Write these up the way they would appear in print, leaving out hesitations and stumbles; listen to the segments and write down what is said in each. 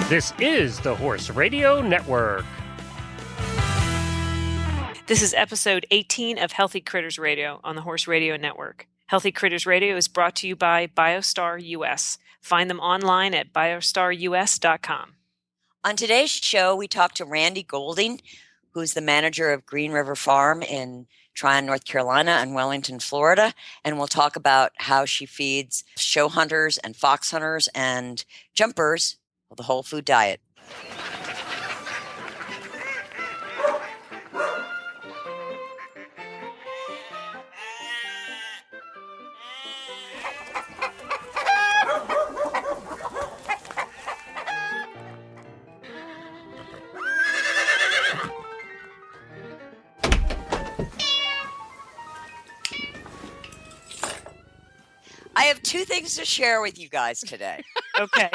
This is the Horse Radio Network. This is episode 18 of Healthy Critters Radio on the Horse Radio Network. Healthy Critters Radio is brought to you by BiostarUS. Find them online at biostarus.com. On today's show, we talked to Rande Goulding, who's the manager of Green River Farm in Tryon, North Carolina and Wellington, Florida. And we'll talk about how she feeds show hunters and fox hunters and jumpers the whole food diet. I have two things to share with you guys today. Okay.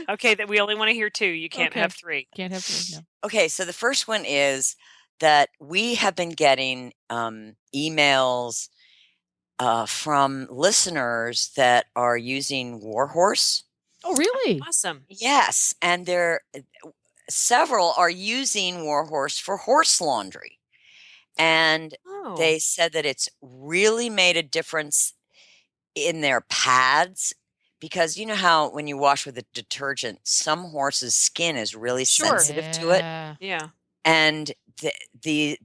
Okay, that we only want to hear two. You can't have three. Can't have three, no. Okay, so the first one is that we have been getting emails from listeners that are using Warhorse. Oh, really? Awesome. Yes, and several are using Warhorse for horse laundry. And they said that it's really made a difference in their pads, because you know how when you wash with a detergent, some horses' skin is really sensitive to it. Yeah. And the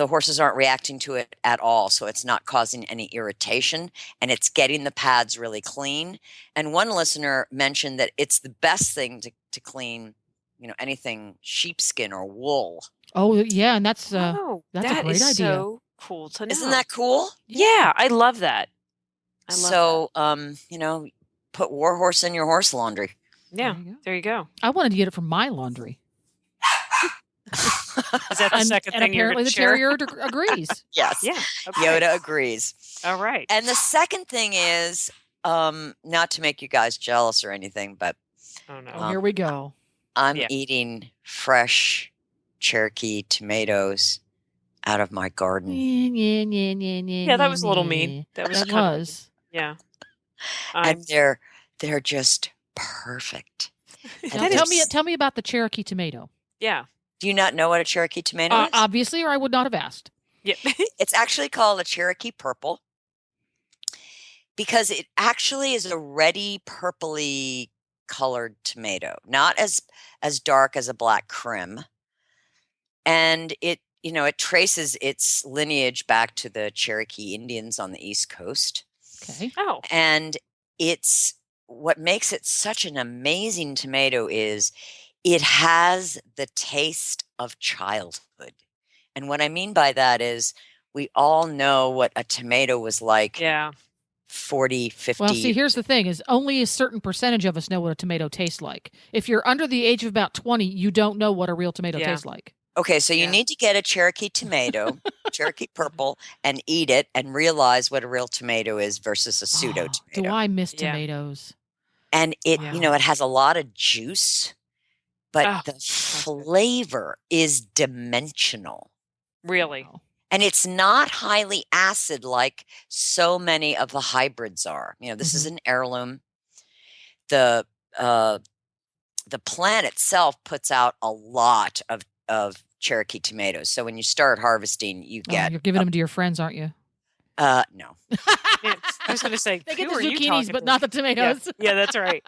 horses aren't reacting to it at all, so it's not causing any irritation, and it's getting the pads really clean. And one listener mentioned that it's the best thing to clean, anything sheepskin or wool. Oh, yeah, and that's a great idea. So cool to know. Isn't that cool? Yeah, I love that. Put Warhorse in your horse laundry. Yeah, there you go. I wanted to get it from my laundry. Is that the second thing you're apparently the terrier agrees. Yes. Yeah. Okay. Yoda agrees. All right. And the second thing is, not to make you guys jealous or anything, but oh no, here we go. I'm eating fresh Cherokee tomatoes out of my garden. Yeah, that was a little mean. That was. Yeah. And they're just perfect. Tell me about the Cherokee tomato. Yeah. Do you not know what a Cherokee tomato is? Obviously, or I would not have asked. Yeah. It's actually called a Cherokee purple because it actually is a reddy purpley colored tomato, not as dark as a black crim. And it traces its lineage back to the Cherokee Indians on the East Coast. Okay. Oh. And it's what makes it such an amazing tomato is it has the taste of childhood. And what I mean by that is we all know what a tomato was like 40, 50. Well, see, here's the thing is only a certain percentage of us know what a tomato tastes like. If you're under the age of about 20, you don't know what a real tomato tastes like. Okay, so you need to get a Cherokee tomato, Cherokee purple, and eat it and realize what a real tomato is versus a pseudo tomato. Do I miss tomatoes? And it has a lot of juice, but the flavor is dimensional. Really? And it's not highly acid like so many of the hybrids are. This is an heirloom. The plant itself puts out a lot of Cherokee tomatoes. So when you start harvesting, you get... you're giving them to your friends, aren't you? No. I was going to say, they get the zucchinis, but not the tomatoes. Yeah, that's right.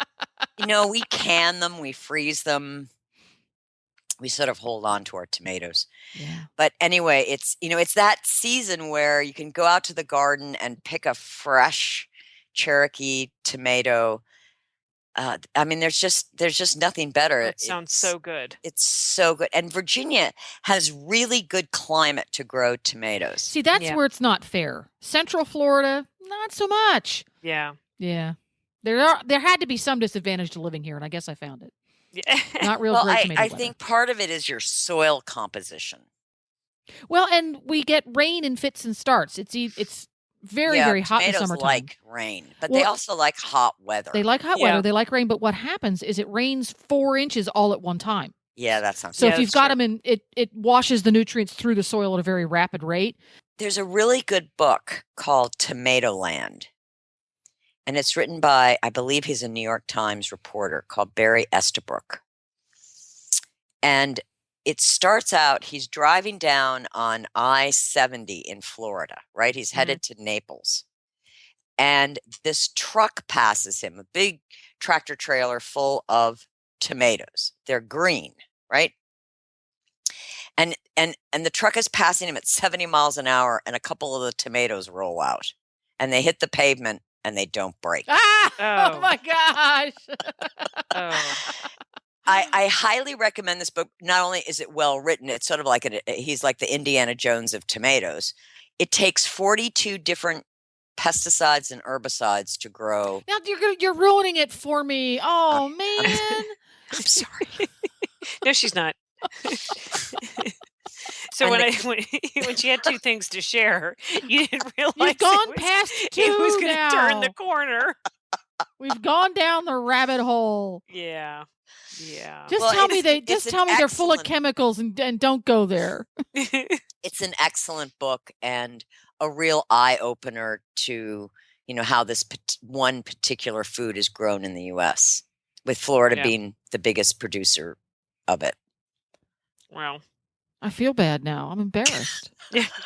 We can them, we freeze them. We sort of hold on to our tomatoes. Yeah. But anyway, it's that season where you can go out to the garden and pick a fresh Cherokee tomato. There's just nothing better. It sounds so good. It's so good. And Virginia has really good climate to grow tomatoes. See, that's where it's not fair. Central Florida, not so much. Yeah. Yeah. There had to be some disadvantage to living here, and I guess I found it. Yeah. Not real great tomato I weather. think part of it is your soil composition. Well, and we get rain in fits and starts. It's very, very hot in the tomatoes summertime. like rain, but they also like hot weather. They like hot weather. They like rain. But what happens is it rains 4 inches all at one time. Yeah, that sounds. So if you've got them in, it washes the nutrients through the soil at a very rapid rate. There's a really good book called Tomatoland. and it's written by, I believe he's a New York Times reporter, called Barry Estabrook. And it starts out, he's driving down on I-70 in Florida, right? He's headed to Naples. And this truck passes him, a big tractor trailer full of tomatoes. They're green, right? And the truck is passing him at 70 miles an hour, and a couple of the tomatoes roll out, and they hit the pavement, and they don't break. Oh my gosh! I highly recommend this book. Not only is it well written, it's sort of like he's like the Indiana Jones of tomatoes. It takes 42 different pesticides and herbicides to grow. Now you're ruining it for me. Oh man! I'm sorry. No, she's not. So when she had two things to share, you didn't realize you've gone past two. It was going to turn the now. corner. We've gone down the rabbit hole. Yeah. Just tell me they're full of chemicals and don't go there. It's an excellent book and a real eye opener to how this one particular food is grown in the U.S., with Florida being the biggest producer of it. Wow. I feel bad now. I'm embarrassed.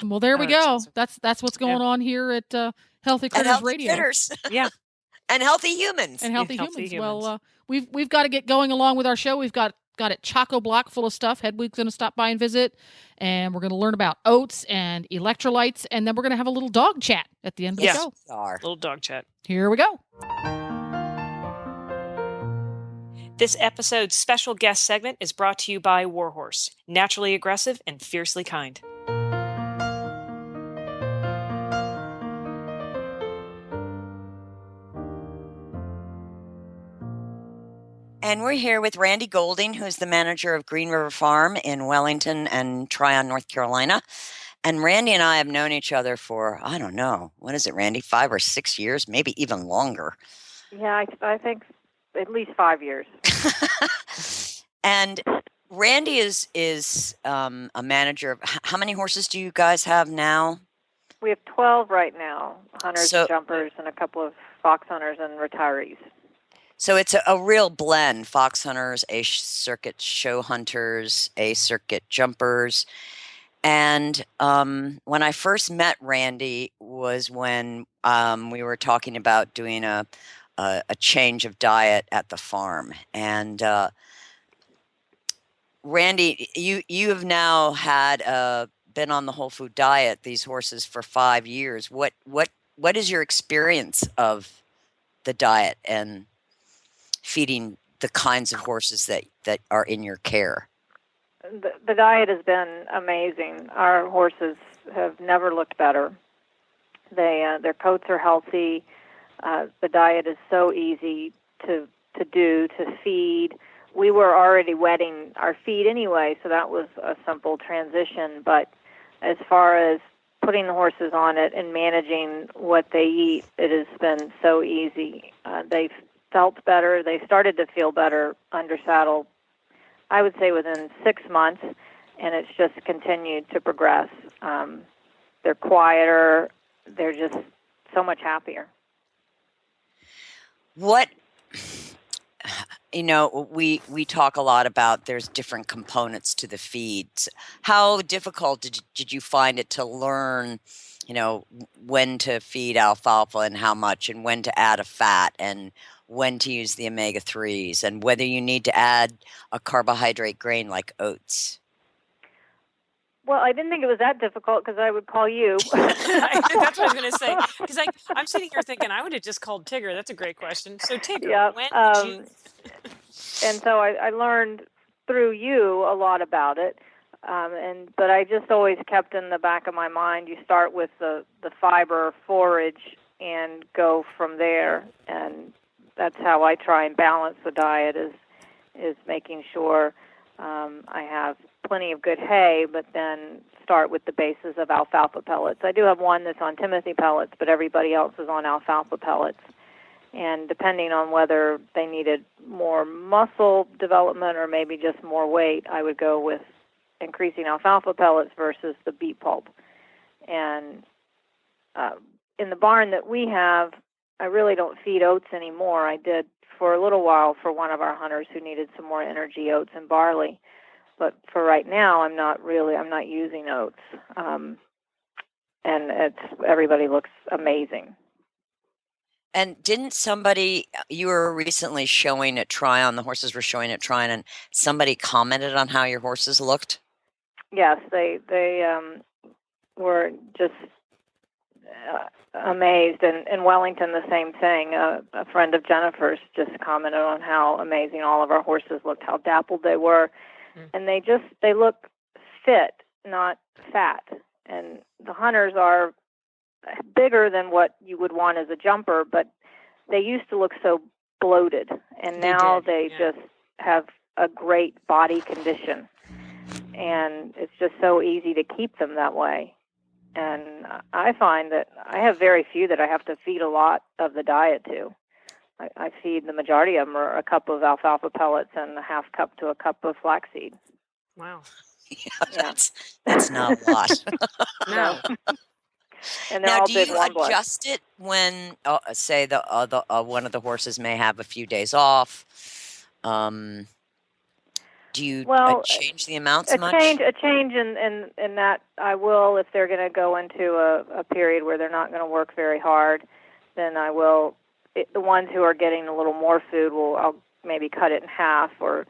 Well, there we go. That's what's going on here at Healthy Critters Radio. Critters. Yeah. And healthy humans. And healthy humans. Well, we've got to get going along with our show. We've got it chock-a-block full of stuff. Hedwig's going to stop by and visit, and we're going to learn about oats and electrolytes, and then we're going to have a little dog chat at the end of the show. Little dog chat. Here we go. This episode's special guest segment is brought to you by Warhorse, naturally aggressive and fiercely kind. And we're here with Rande Goulding, who's the manager of Green River Farm in Wellington and Tryon, North Carolina. And Rande and I have known each other for, I don't know, what is it, Rande, 5 or 6 years, maybe even longer. Yeah, I think at least 5 years. And Rande is a manager of, how many horses do you guys have now? We have 12 right now, hunters, jumpers, and a couple of fox hunters and retirees. So it's a real blend, fox hunters, A-circuit show hunters, A-circuit jumpers. And when I first met Rande was when we were talking about doing a change of diet at the farm. And Rande, you have now had been on the whole food diet, these horses, for 5 years. What is your experience of the diet and feeding the kinds of horses that are in your care? The diet has been amazing. Our horses have never looked better. Their coats are healthy. The diet is so easy to feed. We were already wetting our feed anyway, so that was a simple transition. But as far as putting the horses on it and managing what they eat, it has been so easy. They've felt better. They started to feel better under saddle, I would say, within 6 months, and it's just continued to progress. They're quieter. They're just so much happier. What, we talk a lot about there's different components to the feeds. How difficult did you find it to learn, when to feed alfalfa and how much, and when to add a fat, and when to use the omega-3s, and whether you need to add a carbohydrate grain like oats? Well, I didn't think it was that difficult because I would call you. That's what I was going to say. Because I'm sitting here thinking I would have just called Tigger. That's a great question. So Tigger, when did you... And so I learned through you a lot about it. But I just always kept in the back of my mind, you start with the fiber forage and go from there. And that's how I try and balance the diet, is making sure I have plenty of good hay, but then start with the basis of alfalfa pellets. I do have one that's on Timothy pellets, but everybody else is on alfalfa pellets. And depending on whether they needed more muscle development or maybe just more weight, I would go with increasing alfalfa pellets versus the beet pulp. And in the barn that we have, I really don't feed oats anymore. I did for a little while for one of our hunters who needed some more energy, oats and barley. But for right now, I'm not using oats. And everybody looks amazing. And didn't you were recently showing at Tryon, the horses were showing at Tryon, and somebody commented on how your horses looked? Yes, they were just amazed. And in Wellington, the same thing. A friend of Jennifer's just commented on how amazing all of our horses looked, how dappled they were. And they look fit, not fat. And the hunters are bigger than what you would want as a jumper, but they used to look so bloated, and now they just have a great body condition, and it's just so easy to keep them that way. And I find that I have very few that I have to feed a lot of the diet to. I feed the majority of them or a cup of alfalfa pellets and a half cup to a cup of flaxseed. Wow. That's not a lot. No. And now, all do big you warm blood. adjust it when, say, the one of the horses may have a few days off? Do you change the amounts much? A change in that I will, if they're going to go into a period where they're not going to work very hard, then I will. The ones who are getting a little more food, I'll maybe cut it in half or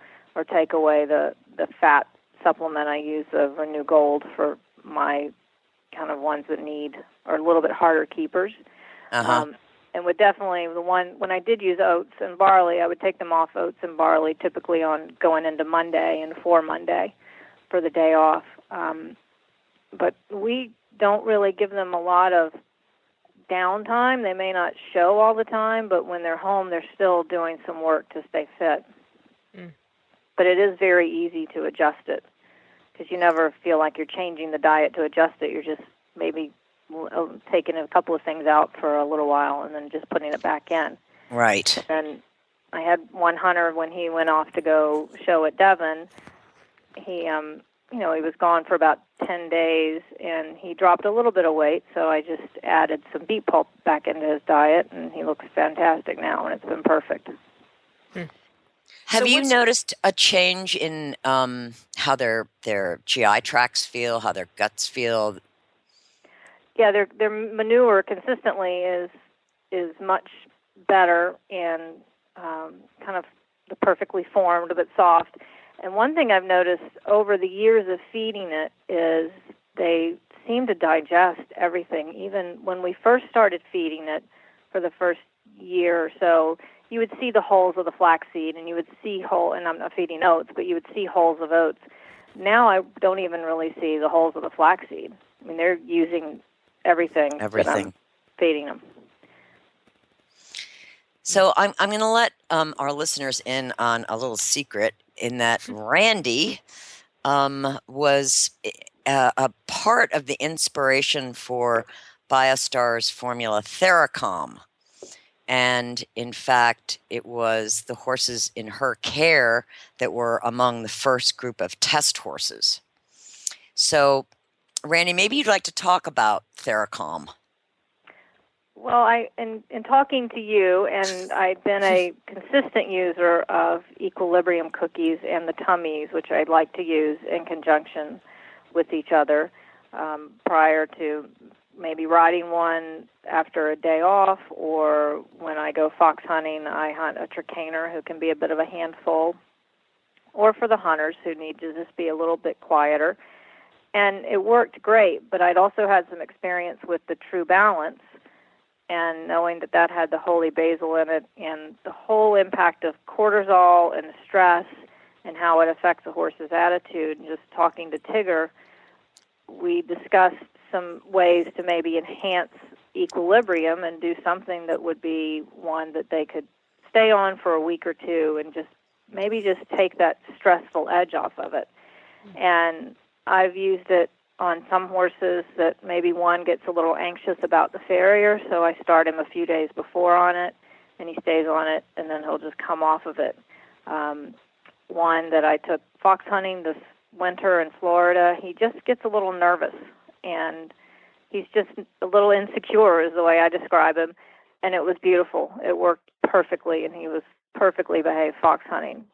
take away the fat supplement I use of Renew Gold for my kind of ones that are a little bit harder keepers. And would definitely, when I did use oats and barley, I would take them off oats and barley typically on going into Monday and for Monday for the day off. But we don't really give them a lot of downtime. They may not show all the time, but when they're home, they're still doing some work to stay fit. But it is very easy to adjust it because you never feel like you're changing the diet to adjust it. You're just maybe taking a couple of things out for a little while and then just putting it back in. Right. And I had one hunter when he went off to go show at Devon. He, he was gone for about 10 days, and he dropped a little bit of weight, so I just added some beet pulp back into his diet, and he looks fantastic now, and it's been perfect. Have you noticed a change in how their GI tracts feel, how their guts feel? Yeah, their manure consistently is much better and kind of the perfectly formed but soft. And one thing I've noticed over the years of feeding it is they seem to digest everything. Even when we first started feeding it for the first year or so, you would see the holes of the flaxseed, and you would see and I'm not feeding oats, but you would see holes of oats. Now I don't even really see the holes of the flaxseed. I mean, they're using everything. That I'm feeding them. So I'm going to let our listeners in on a little secret in that Rande was a part of the inspiration for BioStar's formula Theracom. And in fact, it was the horses in her care that were among the first group of test horses. So, Rande, maybe you'd like to talk about Theracom. Well, in talking to you, and I'd been a consistent user of Equilibrium cookies and the tummies, which I'd like to use in conjunction with each other prior to maybe riding one after a day off, or when I go fox hunting, I hunt a tricaner who can be a bit of a handful, or for the hunters who need to just be a little bit quieter. And it worked great, but I'd also had some experience with the True Balance, and knowing that had the holy basil in it, and the whole impact of cortisol and stress and how it affects a horse's attitude. And just talking to Tigger, we discussed some ways to maybe enhance equilibrium and do something that would be one that they could stay on for a week or two and just take that stressful edge off of it. And I've used it on some horses that maybe one gets a little anxious about the farrier, so I start him a few days before on it, and he stays on it, and then he'll just come off of it. One that I took fox hunting this winter in Florida, he just gets a little nervous, and he's just a little insecure is the way I describe him. and it was beautiful. It worked perfectly, and he was perfectly behaved fox hunting.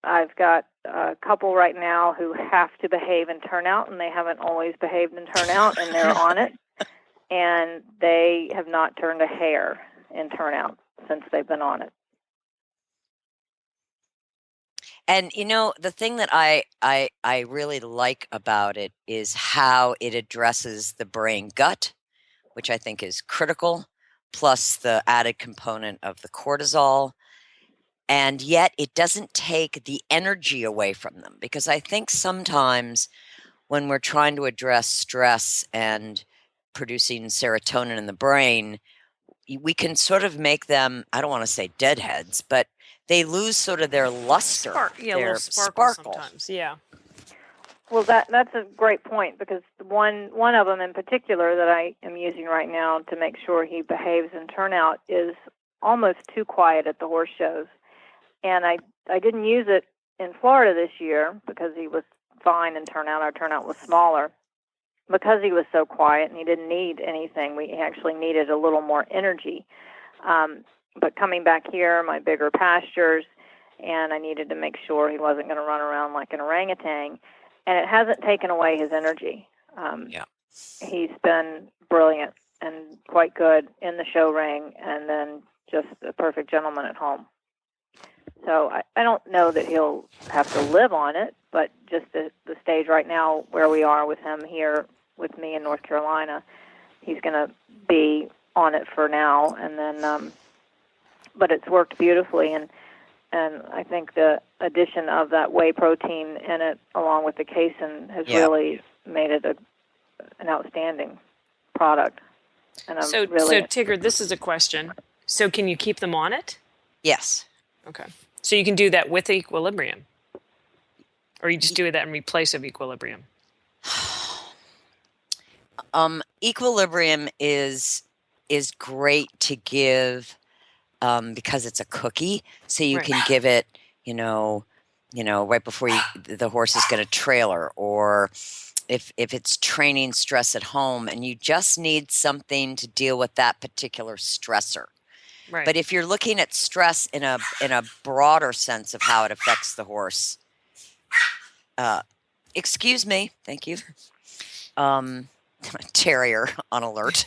I've got a couple right now who have to behave in turnout, and they haven't always behaved in turnout, and they're on it, and they have not turned a hair in turnout since they've been on it. And the thing that I really like about it is how it addresses the brain gut, which I think is critical, plus the added component of the cortisol. And yet it doesn't take the energy away from them, because I think sometimes when we're trying to address stress and producing serotonin in the brain, we can sort of make them, I don't want to say deadheads, but they lose sort of their luster, their sparkle sometimes. Yeah. Well, that's a great point, because one of them in particular that I am using right now to make sure he behaves in turnout is almost too quiet at the horse shows. And I didn't use it in Florida this year because he was fine in turnout. Our turnout was smaller. Because he was so quiet and he didn't need anything, we actually needed a little more energy. But coming back here, my bigger pastures, and I needed to make sure he wasn't going to run around like an orangutan. And it hasn't taken away his energy. He's been brilliant and quite good in the show ring, and then just a perfect gentleman at home. So I don't know that he'll have to live on it, but just the stage right now where we are with him here with me in North Carolina, he's going to be on it for now. And then, but it's worked beautifully, and I think the addition of that whey protein in it, along with the casein, has really made it an outstanding product. And I'm so Tigger, this is a question. So can you keep them on it? Yes. Okay. So you can do that with equilibrium, or you just do that in replace of equilibrium? Equilibrium is great to give because it's a cookie, so you can give it, right before the horse is going to trailer, or if it's training stress at home, and you just need something to deal with that particular stressor. Right. But if you're looking at stress in a broader sense of how it affects the horse, excuse me, thank you, terrier on alert.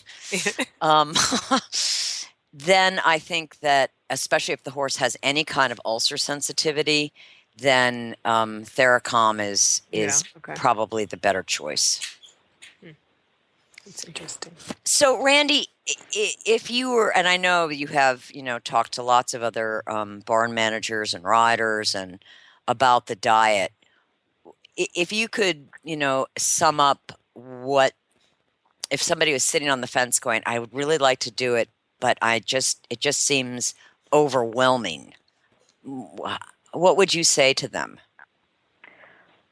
Then I think that, especially if the horse has any kind of ulcer sensitivity, then Theracom is probably the better choice. That's interesting. So, Randy, if you were, and I know you have, talked to lots of other barn managers and riders and about the diet, if you could, sum up what, if somebody was sitting on the fence going, I would really like to do it, but it just seems overwhelming, what would you say to them?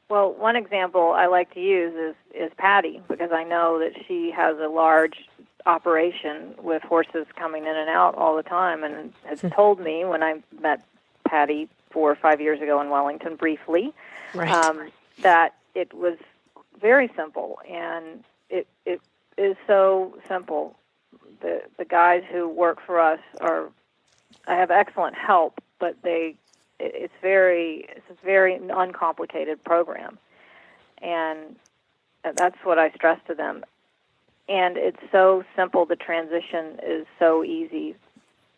Well, one example I like to use is Patty, because I know that she has a large operation with horses coming in and out all the time, and has told me when I met Patty 4 or 5 years ago in Wellington briefly, that it was very simple, and it is so simple. The guys who work for us I have excellent help, but it's a very uncomplicated program, and that's what I stress to them. And it's so simple. The transition is so easy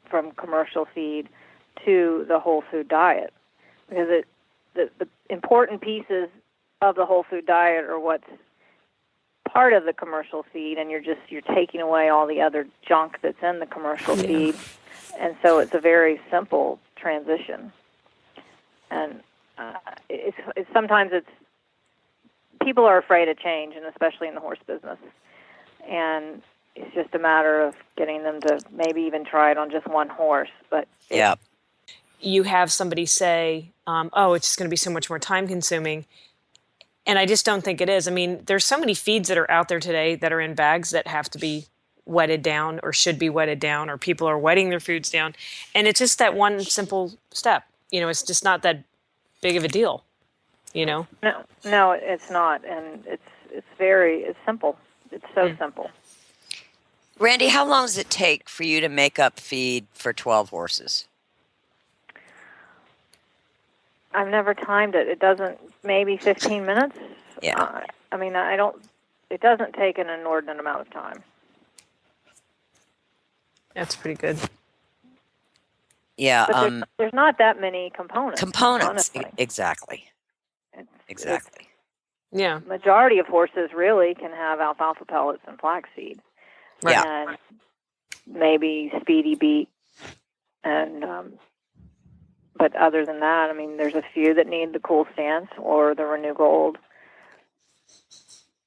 from commercial feed to the whole food diet, because the important pieces of the whole food diet are what's part of the commercial feed, and you're taking away all the other junk that's in the commercial feed, and so it's a very simple transition. And it's sometimes people are afraid of change, and especially in the horse business. And it's just a matter of getting them to maybe even try it on just one horse. But you have somebody say, it's just going to be so much more time consuming. And I just don't think it is. I mean, there's so many feeds that are out there today that are in bags that have to be wetted down or should be wetted down, or people are wetting their foods down. And it's just that one simple step. It's just not that big of a deal, No, it's not. And it's simple. It's so simple. Randy, how long does it take for you to make up feed for 12 horses? I've never timed it. It doesn't, maybe 15 minutes. Yeah. I mean, it doesn't take an inordinate amount of time. That's pretty good. Yeah. But there's not that many components. Honestly. Exactly. Exactly. Yeah. Majority of horses really can have alfalfa pellets and flaxseed. Right. And maybe speedy beet. And, but other than that, I mean, there's a few that need the cool stance or the Renew Gold.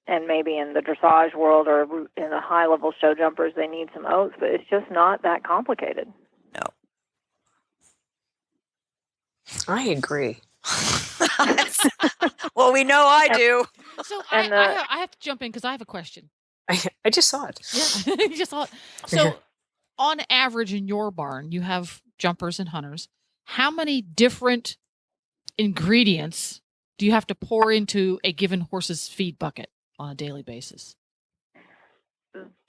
And maybe in the dressage world or in the high-level show jumpers, they need some oats, but it's just not that complicated. No. I agree. Well, we know I do. So I have to jump in because I have a question. I just saw it. Yeah, you just saw it. So on average in your barn, you have jumpers and hunters. How many different ingredients do you have to pour into a given horse's feed bucket on a daily basis?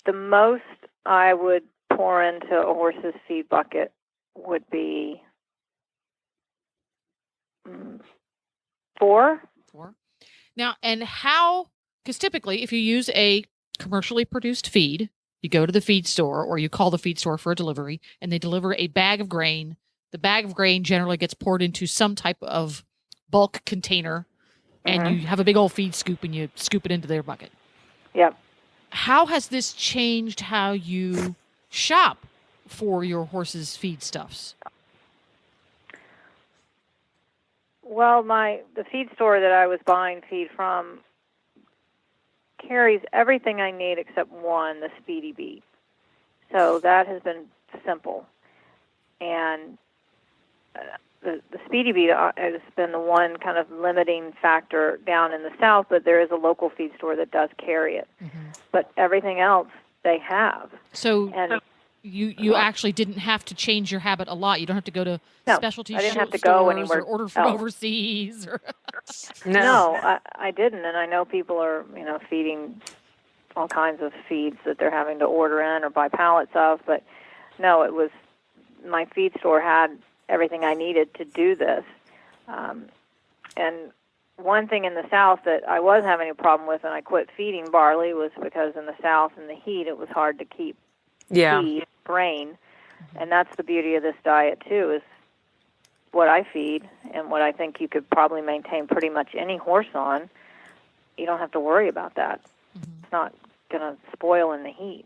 The most I would pour into a horse's feed bucket would be 4. Now, and how, because typically if you use a commercially produced feed, you go to the feed store or you call the feed store for a delivery and they deliver a bag of grain. The bag of grain generally gets poured into some type of bulk container and you have a big old feed scoop and you scoop it into their bucket. Yep. How has this changed how you shop for your horse's feedstuffs? Well, the feed store that I was buying feed from carries everything I need except one, the Speedy Beet. So that has been simple. And the Speedy Beet has been the one kind of limiting factor down in the South, but there is a local feed store that does carry it. But everything else they have. So you actually didn't have to change your habit a lot. You don't have to go to specialty I didn't have to stores go anywhere or order from overseas. Or No, I didn't, and I know people are feeding all kinds of feeds that they're having to order in or buy pallets of, but no, it was my feed store had everything I needed to do this. And one thing in the South that I was having a problem with, and I quit feeding barley, was because in the South in the heat it was hard to keep feed grain, and that's the beauty of this diet too, is what I feed and what I think you could probably maintain pretty much any horse on. You don't have to worry about that. It's not going to spoil in the heat.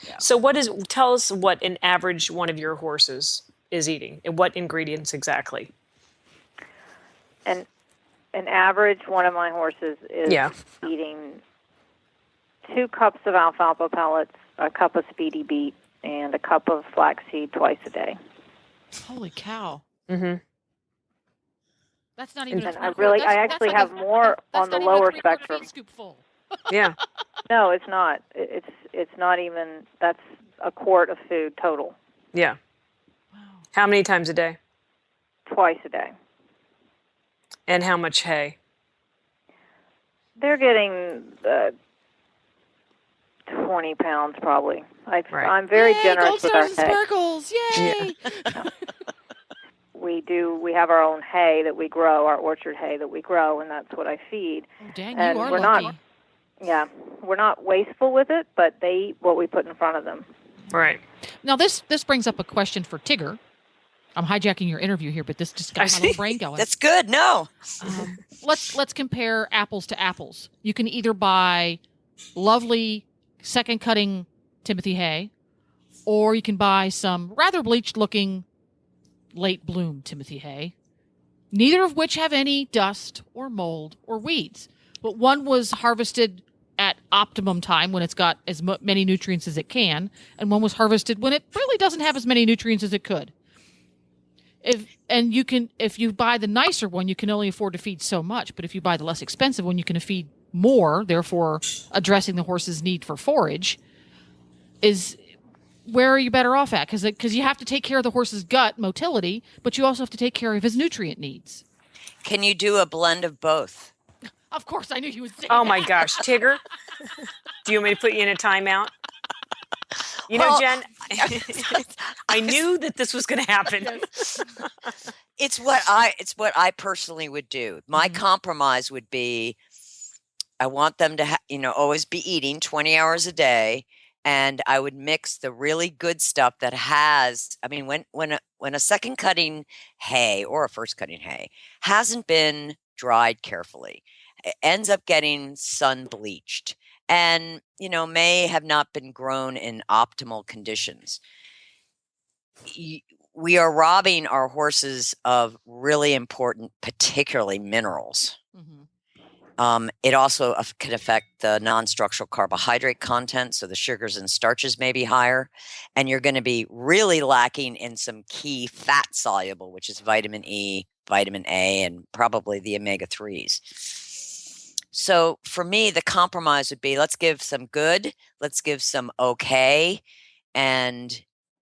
Yeah. So tell us what an average one of your horses is eating and what ingredients exactly. And an average one of my horses is eating 2 cups of alfalfa pellets, a cup of Speedy Beet, and a cup of flaxseed twice a day. Holy cow. That's not even I actually have more on the lower spectrum. Yeah. No, it's not. It's not even, that's a quart of food total. Yeah. Wow. How many times a day? Twice a day. And how much hay? They're getting 20 pounds probably. I'm very generous with our hay. Sparkles! Yay! We have our own hay that we grow, our orchard hay that we grow, and that's what I feed. Oh, dang, and you are we're lucky. We're not wasteful with it, but they eat what we put in front of them. Right. Now this brings up a question for Tigger. I'm hijacking your interview here, but this just got my little brain going. That's good. No. Let's compare apples to apples. You can either buy lovely second cutting Timothy hay, or you can buy some rather bleached looking late bloom Timothy hay, neither of which have any dust or mold or weeds. But one was harvested at optimum time when it's got as many nutrients as it can, and one was harvested when it really doesn't have as many nutrients as it could. If you buy the nicer one, you can only afford to feed so much, but if you buy the less expensive one, you can feed more, therefore addressing the horse's need for forage. Where are you better off at? Because you have to take care of the horse's gut motility, but you also have to take care of his nutrient needs. Can you do a blend of both? Of course, I knew you would say Oh that. my gosh, Tigger. Do you want me to put you in a timeout? You know, Well, Jen, I knew that this was going to happen. It's what I personally would do. My compromise would be, I want them to always be eating 20 hours a day, and I would mix the really good stuff that has, I mean, when a second cutting hay or a first cutting hay hasn't been dried carefully, it ends up getting sun bleached and, may have not been grown in optimal conditions. We are robbing our horses of really important, particularly minerals. It also can affect the non-structural carbohydrate content, so the sugars and starches may be higher, and you're going to be really lacking in some key fat soluble, which is vitamin E, vitamin A, and probably the omega-3s. So for me, the compromise would be, let's give some good, let's give some okay, and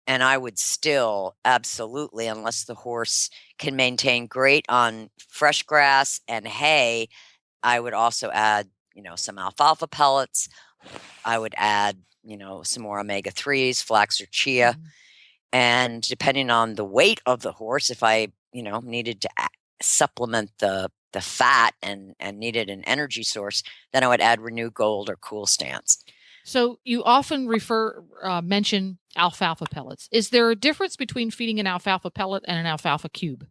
I would still absolutely, unless the horse can maintain great on fresh grass and hay, I would also add, some alfalfa pellets. I would add, some more omega-3s, flax or chia. And depending on the weight of the horse, if I, needed to supplement the fat and needed an energy source, then I would add Renew Gold or Cool Stance. So you often mention alfalfa pellets. Is there a difference between feeding an alfalfa pellet and an alfalfa cube?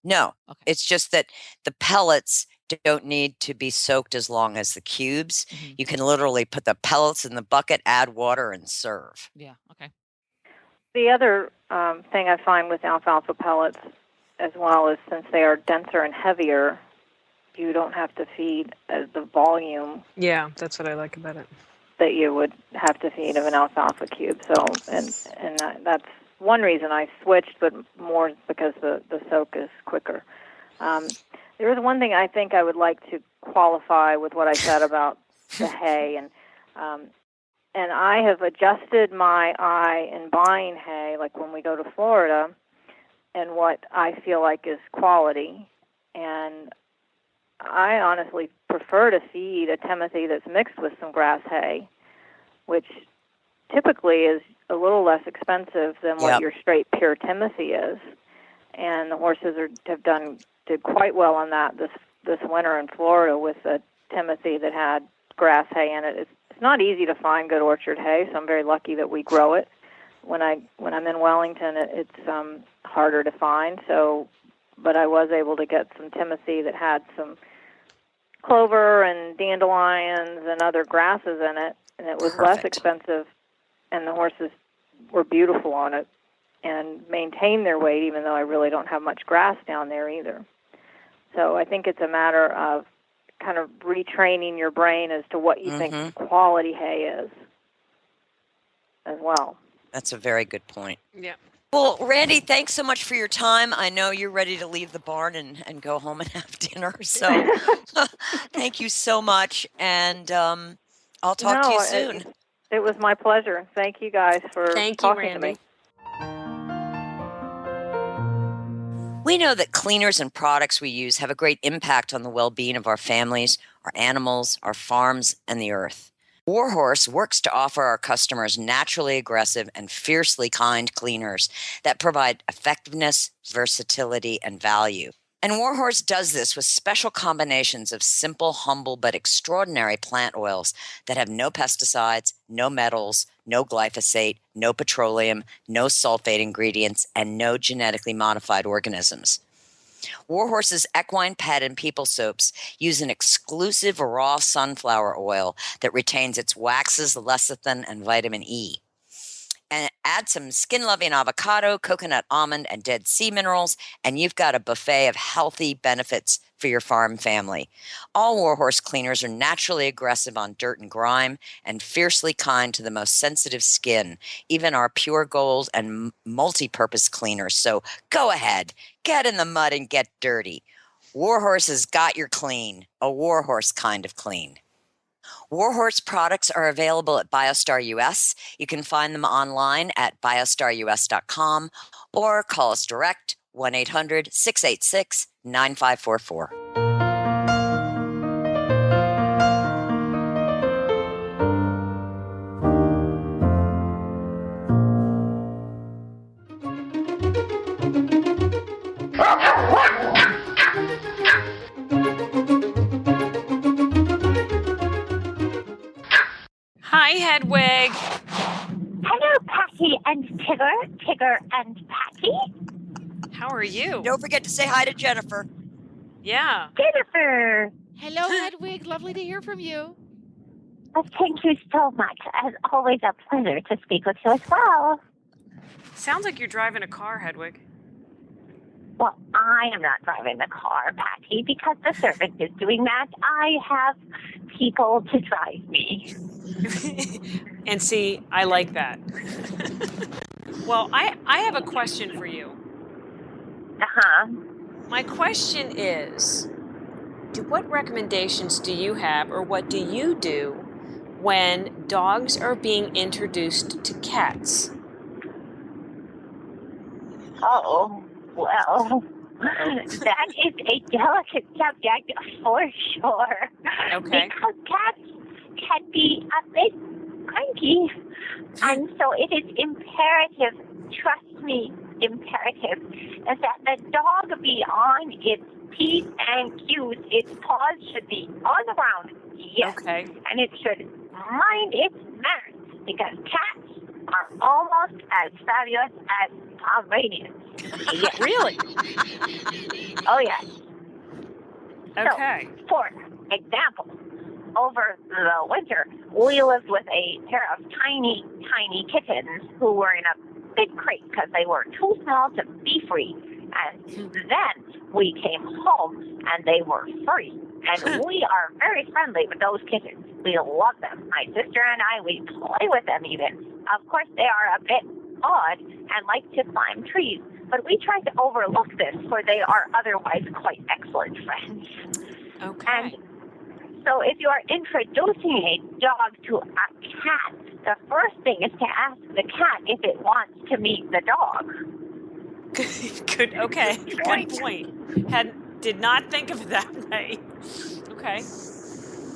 No, okay. It's just that the pellets don't need to be soaked as long as the cubes. You can literally put the pellets in the bucket, add water, and serve. Yeah, okay. The other thing I find with alfalfa pellets as well is, since they are denser and heavier, you don't have to feed the volume. Yeah, that's what I like about it. That you would have to feed of an alfalfa cube. So, and that's one reason I switched, but more because the soak is quicker. There is one thing I think I would like to qualify with what I said about the hay, and I have adjusted my eye in buying hay, like when we go to Florida, and what I feel like is quality. And I honestly prefer to feed a Timothy that's mixed with some grass hay, which typically is a little less expensive than what your straight pure Timothy is. And the horses did quite well on that this winter in Florida with a Timothy that had grass hay in it. It's not easy to find good orchard hay, so I'm very lucky that we grow it. When I'm in Wellington, it's harder to find. So, but I was able to get some Timothy that had some clover and dandelions and other grasses in it, and it was less expensive, and the horses were beautiful on it and maintained their weight, even though I really don't have much grass down there either. So I think it's a matter of kind of retraining your brain as to what you think quality hay is as well. That's a very good point. Yeah. Well, Randy, thanks so much for your time. I know you're ready to leave the barn and go home and have dinner. So thank you so much. And I'll talk to you soon. It was my pleasure. Thank you guys for talking to me. We know that cleaners and products we use have a great impact on the well-being of our families, our animals, our farms, and the earth. Warhorse works to offer our customers naturally aggressive and fiercely kind cleaners that provide effectiveness, versatility, and value. And Warhorse does this with special combinations of simple, humble, but extraordinary plant oils that have no pesticides, no metals, no glyphosate, no petroleum, no sulfate ingredients, and no genetically modified organisms. Warhorse's equine, pet, and people soaps use an exclusive raw sunflower oil that retains its waxes, lecithin, and vitamin E. And add some skin-loving avocado, coconut almond, and dead sea minerals, and you've got a buffet of healthy benefits for your farm family. All Warhorse cleaners are naturally aggressive on dirt and grime and fiercely kind to the most sensitive skin, even our pure gold and multi-purpose cleaners. So go ahead, get in the mud and get dirty. Warhorse has got your clean, a Warhorse kind of clean. Warhorse products are available at BiostarUS. You can find them online at BiostarUS.com or call us direct 1-800-686-9544. Tigger, and Patty. How are you? Don't forget to say hi to Jennifer. Yeah. Jennifer. Hello, Hedwig. Lovely to hear from you. Thank you so much. It's always a pleasure to speak with you as well. Sounds like you're driving a car, Hedwig. Well, I am not driving the car, Patty, because the servant is doing that. I have people to drive me. And see, I like that. Well, I have a question for you. Uh-huh. My question is, what recommendations do you have, or what do you do when dogs are being introduced to cats? Oh, well, that is a delicate subject for sure. Okay. Because cats can be a bit cranky. And so it is imperative, trust me, imperative, is that the dog be on its P's and Q's. Its paws should be on the ground, yes. Okay. And it should mind its manners, because cats are almost as fabulous as Pomeranians. Yes. Really? Oh, yes. Okay. So, for example, over the winter, we lived with a pair of tiny, tiny kittens who were in a big crate because they were too small to be free. And then we came home and they were free. And we are very friendly with those kittens. We love them. My sister and I, we play with them even. Of course, they are a bit odd and like to climb trees. But we try to overlook this, for they are otherwise quite excellent friends. Okay. And so if you are introducing a dog to a cat, the first thing is to ask the cat if it wants to meet the dog. Good. Okay. Good point. Did not think of it that way. Okay.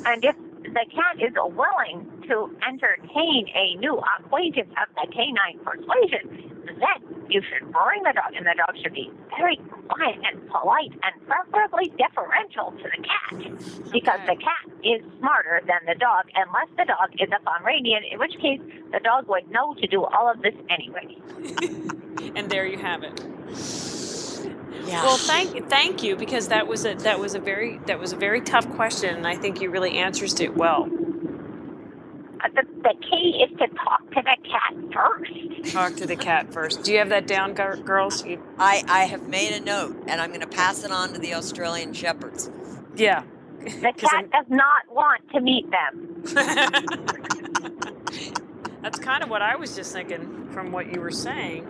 And if the cat is willing to entertain a new acquaintance of the canine persuasion, then you should bring the dog, and the dog should be very quiet and polite and preferably deferential to the cat, because the cat is smarter than the dog, unless the dog is a Pomeranian, in which case the dog would know to do all of this anyway. And there you have it. Yeah. Well, thank you, because that was a very tough question, and I think you really answered it well. The key is to talk to the cat first. Talk to the cat first. Do you have that down, girls? I have made a note, and I'm going to pass it on to the Australian Shepherds. Yeah. The cat does not want to meet them. That's kind of what I was just thinking from what you were saying.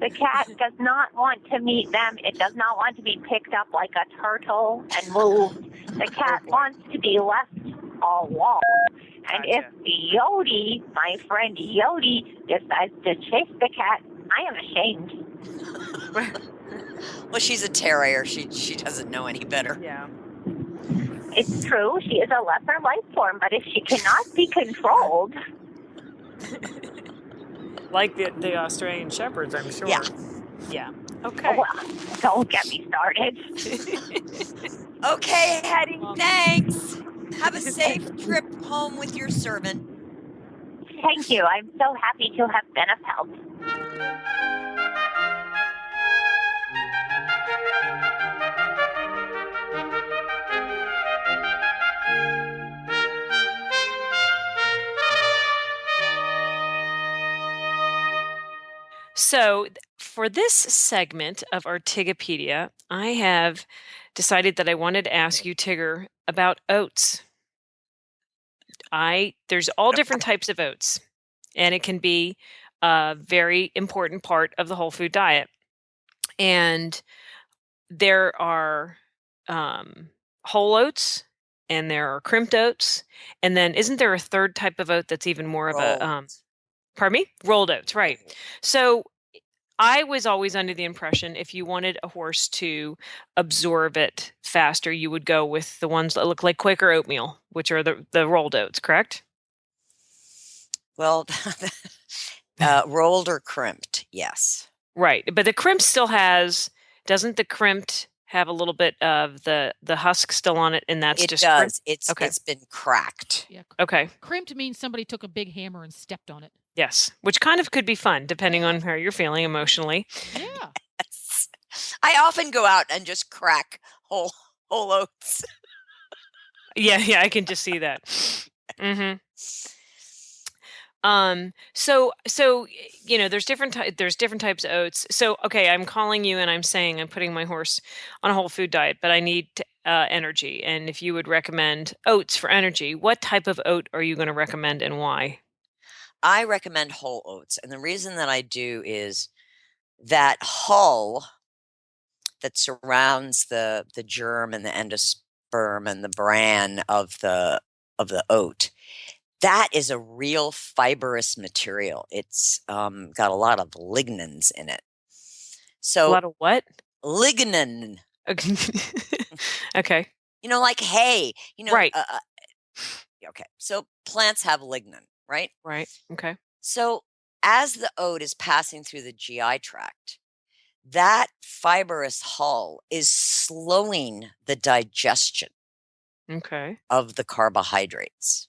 The cat does not want to meet them. It does not want to be picked up like a turtle and moved. The cat wants to be left alone. And if Yodi, my friend Yodi, decides to chase the cat, I am ashamed. Well, she's a terrier. She doesn't know any better. Yeah. It's true. She is a lesser life form, but if she cannot be controlled... Like the Australian Shepherds, I'm sure. Yeah. Yeah. Okay. Well, don't get me started. Okay, Hetty, thanks. Have a safe trip home with your servant. Thank you. I'm so happy to have been of help. So for this segment of our Tigopedia, I have decided that I wanted to ask you, Tigger, about oats. There's all different types of oats, and it can be a very important part of the whole food diet. And there are whole oats, and there are crimped oats, and then isn't there a third type of oat that's even more of a pardon me? Rolled oats, right. So I was always under the impression if you wanted a horse to absorb it faster, you would go with the ones that look like Quaker oatmeal, which are the rolled oats, correct? Well, rolled or crimped, yes. Right. But the crimped still doesn't the crimped have a little bit of the husk still on it, and that's it just does. Crimped? It's been cracked. Yeah. Okay. Crimped means somebody took a big hammer and stepped on it. Yes, which kind of could be fun depending on how you're feeling emotionally. Yeah. Yes. I often go out and just crack whole oats. Yeah, I can just see that. Mm-hmm. So there's different types of oats. So okay, I'm calling you and I'm saying I'm putting my horse on a whole food diet, but I need energy. And if you would recommend oats for energy, what type of oat are you going to recommend and why? I recommend whole oats, and the reason that I do is that hull that surrounds the germ and the endosperm and the bran of the oat, that is a real fibrous material. It's got a lot of lignins in it. A So lot of what? lignin, Okay. like hay. Right. Okay. So plants have lignin, right? Right. Okay. So as the oat is passing through the GI tract, that fibrous hull is slowing the digestion Okay. of the carbohydrates.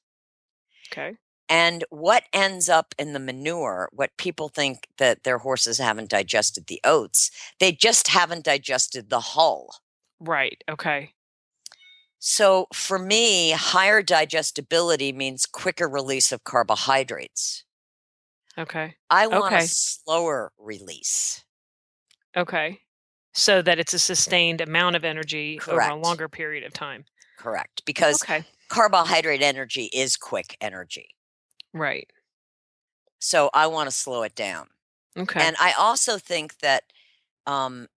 Okay. And what ends up in the manure, what people think that their horses haven't digested the oats, they just haven't digested the hull. Right. Okay. So for me, higher digestibility means quicker release of carbohydrates. Okay. I want a Okay. slower release. Okay. So that it's a sustained amount of energy over a Correct. longer period of time. Correct. Because Okay. carbohydrate energy is quick energy. Right. So I want to slow it down. Okay. And I also think that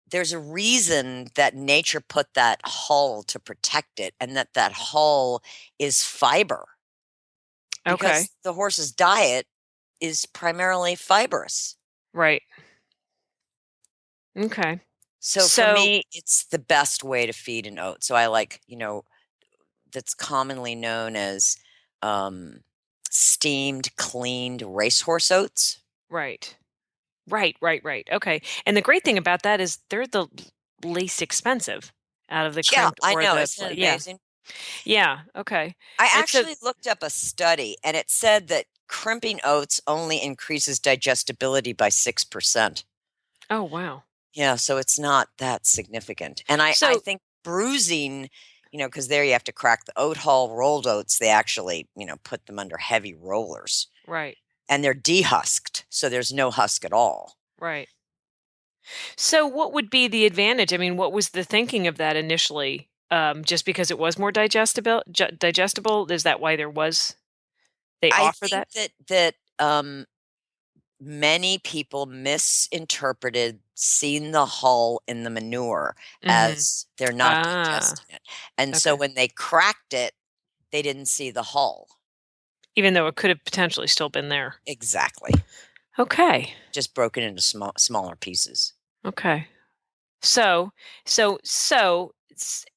there's a reason that nature put that hull to protect it, and that hull is fiber. Okay. Because the horse's diet is primarily fibrous. Right. Okay. So for me, it's the best way to feed an oat. So I like, that's commonly known as steamed, cleaned racehorse oats. Right. Right. Okay. And the great thing about that is they're the least expensive out of the Yeah, crimped I or know. the Isn't it amazing? Yeah. Okay. I And so actually looked up a study, and it said that crimping oats only increases digestibility by 6%. oh wow. Yeah, so it's not that significant. And I So think bruising, because there you have to crack the oat hull. Rolled oats, they actually, put them under heavy rollers. right. And they're dehusked, so there's no husk at all. Right. So what would be the advantage? I mean, what was the thinking of that initially? Just because it was more digestible? Is that why they I offer think that? that many people misinterpreted seeing the hull in the manure Mm-hmm. as they're not digesting it. And so Okay. when they cracked it, they didn't see the hull. Even though it could have potentially still been there. Exactly. Okay. Just broken into smaller pieces. Okay. So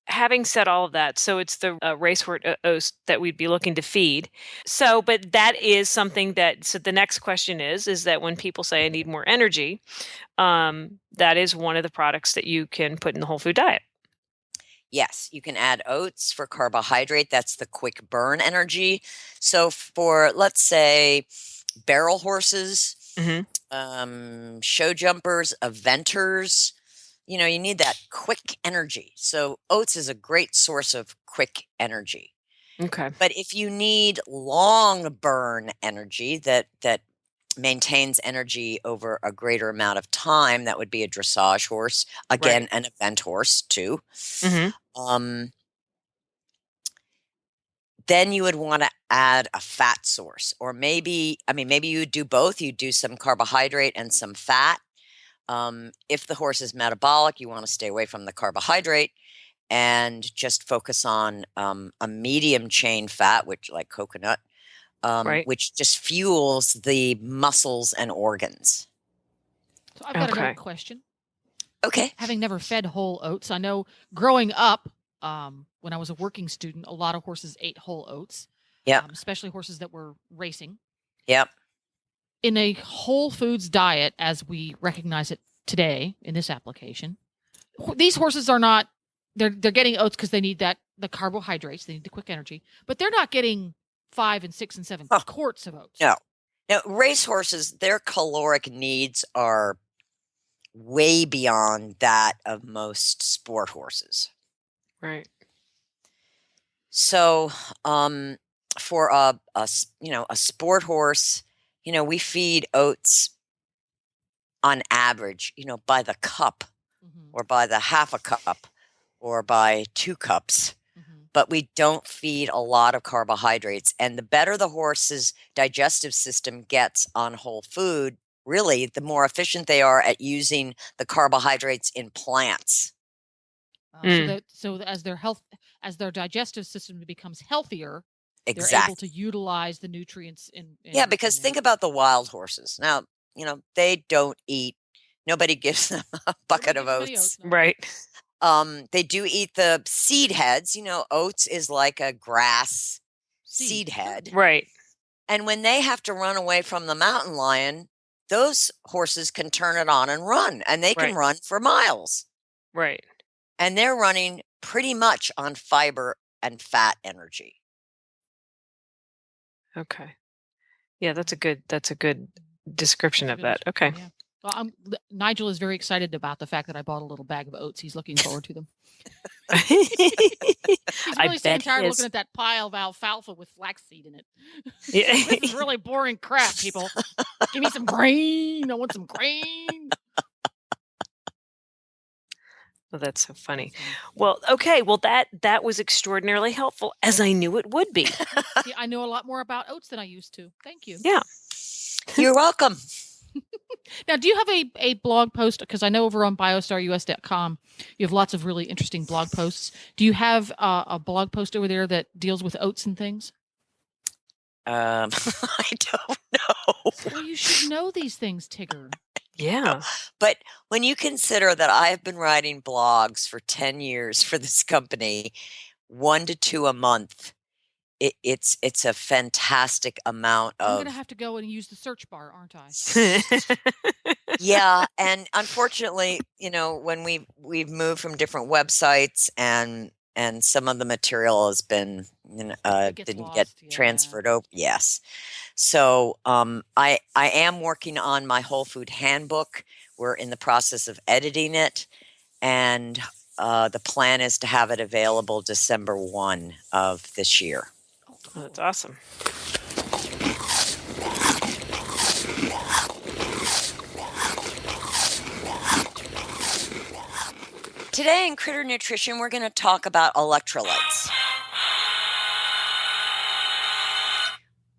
having said all of that, so it's the racehorse oats that we'd be looking to feed. So, but that is something that. So the next question is that when people say I need more energy, that is one of the products that you can put in the whole food diet. Yes, you can add oats for carbohydrate. That's the quick burn energy. So for, let's say, barrel horses, show jumpers, eventers, you need that quick energy. So oats is a great source of quick energy. Okay. But if you need long burn energy that maintains energy over a greater amount of time, that would be a dressage horse, again, an event horse too. Then you would want to add a fat source, or maybe you would do both. You do some carbohydrate and some fat. If the horse is metabolic, you want to stay away from the carbohydrate and just focus on a medium chain fat, which like coconut, which just fuels the muscles and organs. So I've got another question. Okay. Having never fed whole oats, I know growing up, when I was a working student, a lot of horses ate whole oats. Yeah. Especially horses that were racing. Yep. In a whole foods diet, as we recognize it today in this application, these horses are not. They're getting oats because they need the carbohydrates. They need the quick energy, but they're not getting 5 and 6 and 7 quarts of oats. No, Now, racehorses, their caloric needs are way beyond that of most sport horses. Right. So, for a sport horse, we feed oats on average, by the cup or by the half a cup or by 2 cups. But we don't feed a lot of carbohydrates. And the better the horse's digestive system gets on whole food, really, the more efficient they are at using the carbohydrates in plants. So as their digestive system becomes healthier, Exactly. they're able to utilize the nutrients in Yeah, because think about the wild horses. Now, they don't eat. Nobody gives them a bucket of oats. No. Right. They do eat the seed heads. Oats is like a grass seed head. Right. And when they have to run away from the mountain lion, those horses can turn it on and run, and they can run for miles. Right. And they're running pretty much on fiber and fat energy. Okay. Yeah, that's a good description of that. Okay. Yeah. Well, Nigel is very excited about the fact that I bought a little bag of oats. He's looking forward to them. He's really sick and tired of looking at that pile of alfalfa with flaxseed in it. Yeah. This is really boring crap, people. Give me some grain. I want some grain. Well, that's so funny. Well, okay. Well, that was extraordinarily helpful, as I knew it would be. See, I know a lot more about oats than I used to. Thank you. Yeah. You're welcome. Now, do you have a blog post? Because I know over on BiostarUS.com, you have lots of really interesting blog posts. Do you have a blog post over there that deals with oats and things? I don't know. Well, you should know these things, Tigger. Yeah. But when you consider that I've been writing blogs for 10 years for this company, 1 to 2 a month, it's a fantastic amount of. I'm going to have to go and use the search bar, aren't I? Yeah, and unfortunately, when we've moved from different websites and some of the material has been didn't get transferred over. Yes. So I am working on my whole food handbook. We're in the process of editing it, and the plan is to have it available December 1 of this year. Oh, that's awesome. Today in Critter Nutrition, we're going to talk about electrolytes.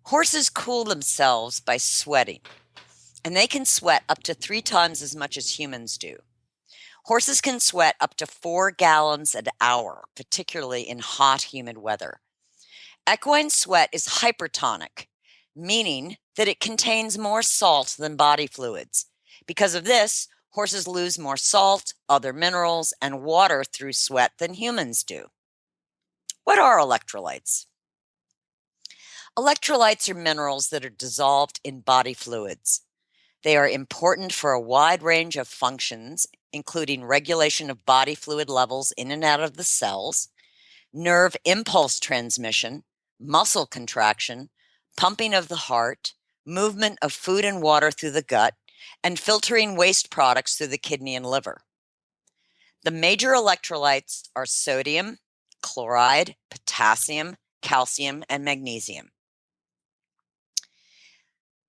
Horses cool themselves by sweating, and they can sweat up to 3 times as much as humans do. Horses can sweat up to 4 gallons an hour, particularly in hot, humid weather. Equine sweat is hypertonic, meaning that it contains more salt than body fluids. Because of this, horses lose more salt, other minerals, and water through sweat than humans do. What are electrolytes? Electrolytes are minerals that are dissolved in body fluids. They are important for a wide range of functions, including regulation of body fluid levels in and out of the cells, nerve impulse transmission, muscle contraction, pumping of the heart, movement of food and water through the gut, and filtering waste products through the kidney and liver. The major electrolytes are sodium, chloride, potassium, calcium, and magnesium.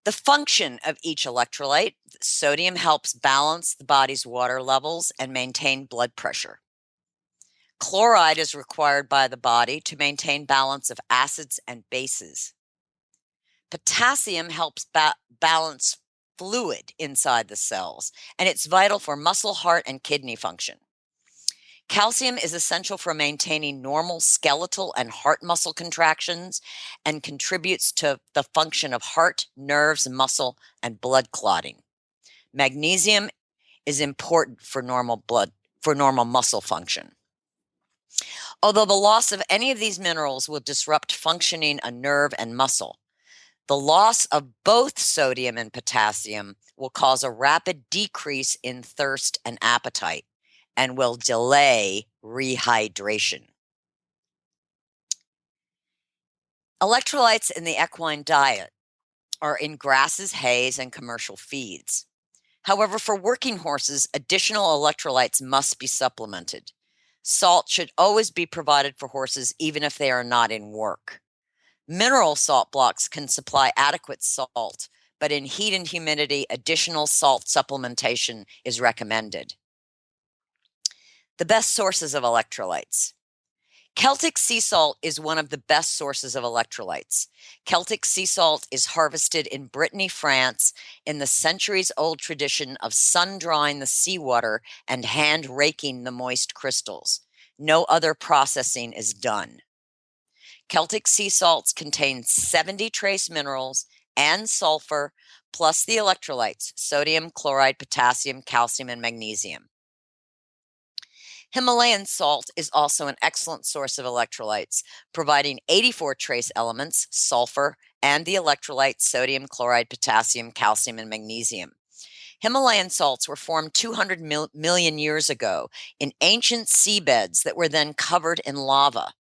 The function of each electrolyte: sodium helps balance the body's water levels and maintain blood pressure. Chloride is required by the body to maintain balance of acids and bases. Potassium helps balance fluid inside the cells, and it's vital for muscle, heart, and kidney function. Calcium is essential for maintaining normal skeletal and heart muscle contractions and contributes to the function of heart, nerves, muscle, and blood clotting. Magnesium is important for normal muscle function. Although the loss of any of these minerals will disrupt functioning of nerve and muscle, the loss of both sodium and potassium will cause a rapid decrease in thirst and appetite and will delay rehydration. Electrolytes in the equine diet are in grasses, hays, and commercial feeds. However, for working horses, additional electrolytes must be supplemented. Salt should always be provided for horses, even if they are not in work. Mineral salt blocks can supply adequate salt, but in heat and humidity, additional salt supplementation is recommended. The best sources of electrolytes. Celtic sea salt is one of the best sources of electrolytes. Celtic sea salt is harvested in Brittany, France, in the centuries-old tradition of sun-drying the seawater and hand-raking the moist crystals. No other processing is done. Celtic sea salts contain 70 trace minerals and sulfur, plus the electrolytes, sodium, chloride, potassium, calcium, and magnesium. Himalayan salt is also an excellent source of electrolytes, providing 84 trace elements, sulfur, and the electrolytes, sodium, chloride, potassium, calcium, and magnesium. Himalayan salts were formed 200 million years ago in ancient seabeds that were then covered in lava.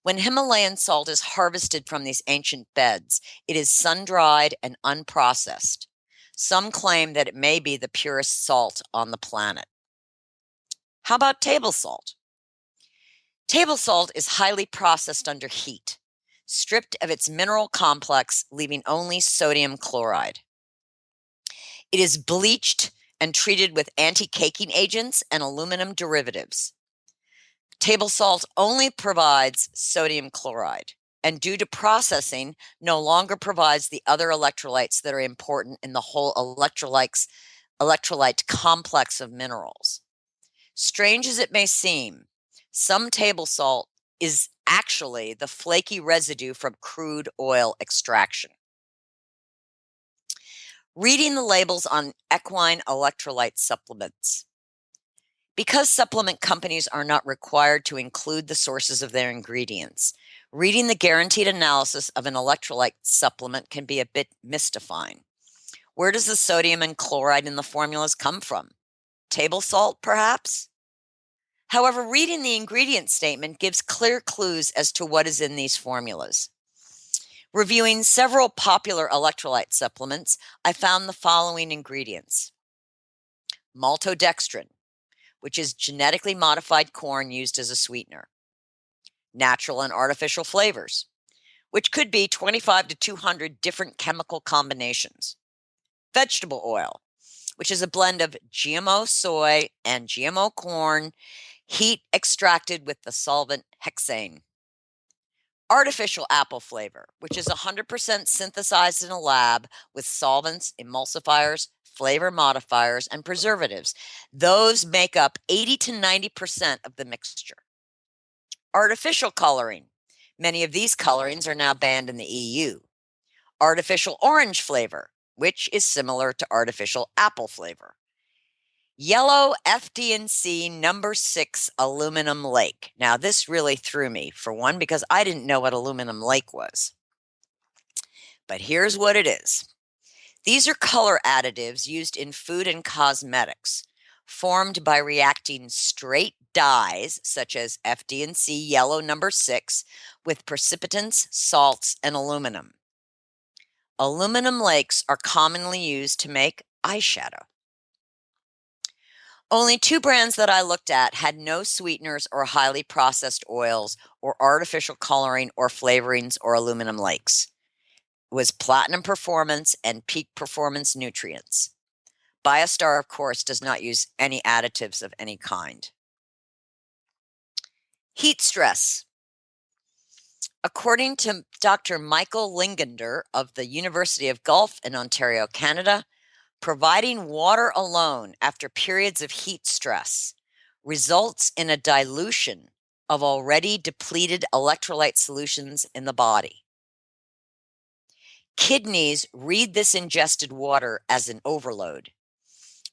When Himalayan salt is harvested from these ancient beds, it is sun-dried and unprocessed. Some claim that it may be the purest salt on the planet. How about table salt? Table salt is highly processed under heat, stripped of its mineral complex, leaving only sodium chloride. It is bleached and treated with anti-caking agents and aluminum derivatives. Table salt only provides sodium chloride, and due to processing, no longer provides the other electrolytes that are important in the whole electrolyte complex of minerals. Strange as it may seem, some table salt is actually the flaky residue from crude oil extraction. Reading the labels on equine electrolyte supplements. Because supplement companies are not required to include the sources of their ingredients, reading the guaranteed analysis of an electrolyte supplement can be a bit mystifying. Where does the sodium and chloride in the formulas come from? Table salt, perhaps? However, reading the ingredient statement gives clear clues as to what is in these formulas. Reviewing several popular electrolyte supplements, I found the following ingredients. Maltodextrin, which is genetically modified corn used as a sweetener. Natural and artificial flavors, which could be 25 to 200 different chemical combinations. Vegetable oil, which is a blend of GMO soy and GMO corn, heat extracted with the solvent hexane. Artificial apple flavor, which is 100% synthesized in a lab with solvents, emulsifiers, flavor modifiers, and preservatives. Those make up 80 to 90% of the mixture. Artificial coloring. Many of these colorings are now banned in the EU. Artificial orange flavor, which is similar to artificial apple flavor. Yellow FD&C number 6 aluminum lake. Now, this really threw me, for one, because I didn't know what aluminum lake was. But here's what it is. These are color additives used in food and cosmetics, formed by reacting straight dyes, such as FD&C yellow number 6, with precipitants, salts, and aluminum. Aluminum lakes are commonly used to make eyeshadow. Only 2 brands that I looked at had no sweeteners or highly processed oils or artificial coloring or flavorings or aluminum lakes. It was Platinum Performance and Peak Performance Nutrients. BioStar, of course, does not use any additives of any kind. Heat stress. According to Dr. Michael Lingander of the University of Guelph in Ontario, Canada, providing water alone after periods of heat stress results in a dilution of already depleted electrolyte solutions in the body. Kidneys read this ingested water as an overload,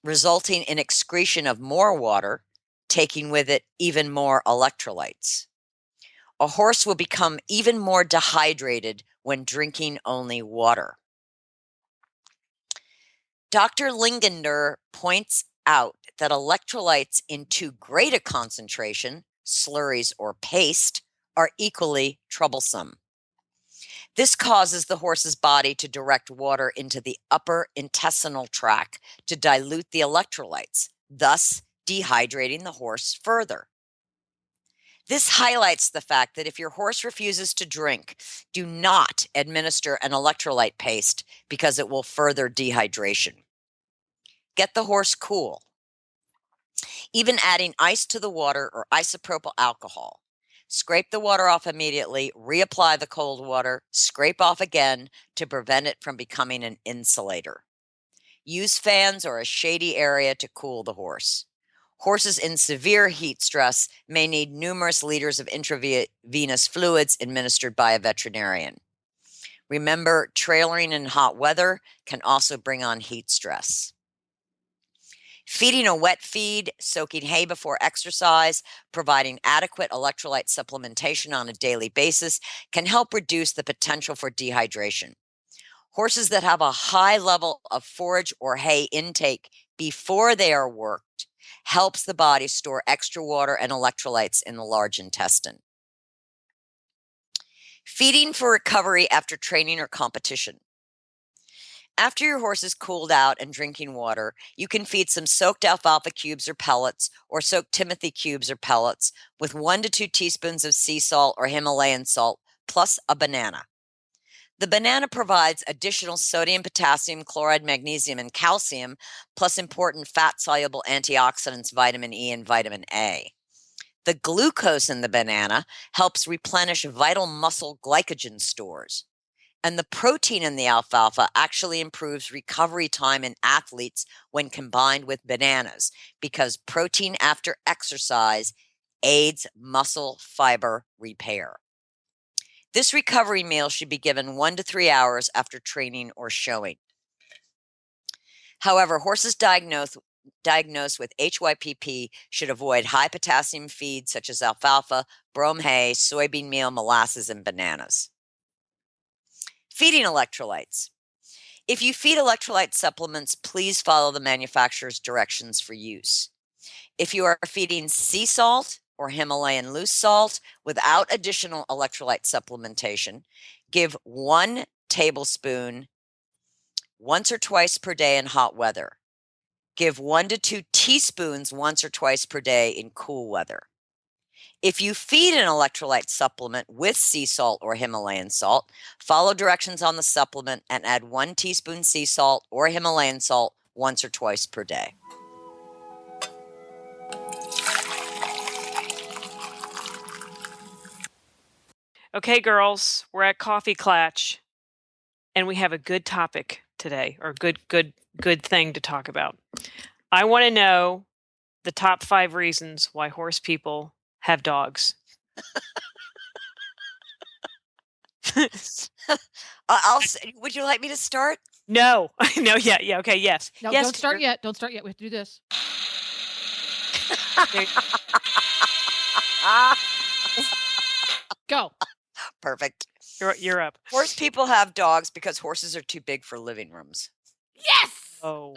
resulting in excretion of more water, taking with it even more electrolytes. A horse will become even more dehydrated when drinking only water. Dr. Lingander points out that electrolytes in too great a concentration, slurries or paste, are equally troublesome. This causes the horse's body to direct water into the upper intestinal tract to dilute the electrolytes, thus dehydrating the horse further. This highlights the fact that if your horse refuses to drink, do not administer an electrolyte paste because it will further dehydration. Get the horse cool. Even adding ice to the water or isopropyl alcohol. Scrape the water off immediately, reapply the cold water, scrape off again to prevent it from becoming an insulator. Use fans or a shady area to cool the horse. Horses in severe heat stress may need numerous liters of intravenous fluids administered by a veterinarian. Remember, trailering in hot weather can also bring on heat stress. Feeding a wet feed, soaking hay before exercise, providing adequate electrolyte supplementation on a daily basis can help reduce the potential for dehydration. Horses that have a high level of forage or hay intake before they are worked helps the body store extra water and electrolytes in the large intestine. Feeding for recovery after training or competition. After your horse is cooled out and drinking water, you can feed some soaked alfalfa cubes or pellets, or soaked Timothy cubes or pellets with 1 to 2 teaspoons of sea salt or Himalayan salt, plus a banana. The banana provides additional sodium, potassium, chloride, magnesium, and calcium, plus important fat-soluble antioxidants, vitamin E and vitamin A. The glucose in the banana helps replenish vital muscle glycogen stores. And the protein in the alfalfa actually improves recovery time in athletes when combined with bananas, because protein after exercise aids muscle fiber repair. This recovery meal should be given 1 to 3 hours after training or showing. However, horses diagnosed with HYPP should avoid high potassium feeds such as alfalfa, brome hay, soybean meal, molasses, and bananas. Feeding electrolytes. If you feed electrolyte supplements, please follow the manufacturer's directions for use. If you are feeding sea salt or Himalayan loose salt without additional electrolyte supplementation, give 1 tablespoon once or twice per day in hot weather. Give 1 to 2 teaspoons once or twice per day in cool weather. If you feed an electrolyte supplement with sea salt or Himalayan salt, follow directions on the supplement and add 1 teaspoon sea salt or Himalayan salt once or twice per day. Okay, girls, we're at Coffee Clatch, and we have a good topic today, or good thing to talk about. I want to know the top 5 reasons why horse people have dogs. Would you like me to start? No. No, yeah, okay, yes. No, yes, don't start yet. Don't start yet. We have to do this. Go. Perfect. You're up. Horse people have dogs because horses are too big for living rooms. Yes. Oh.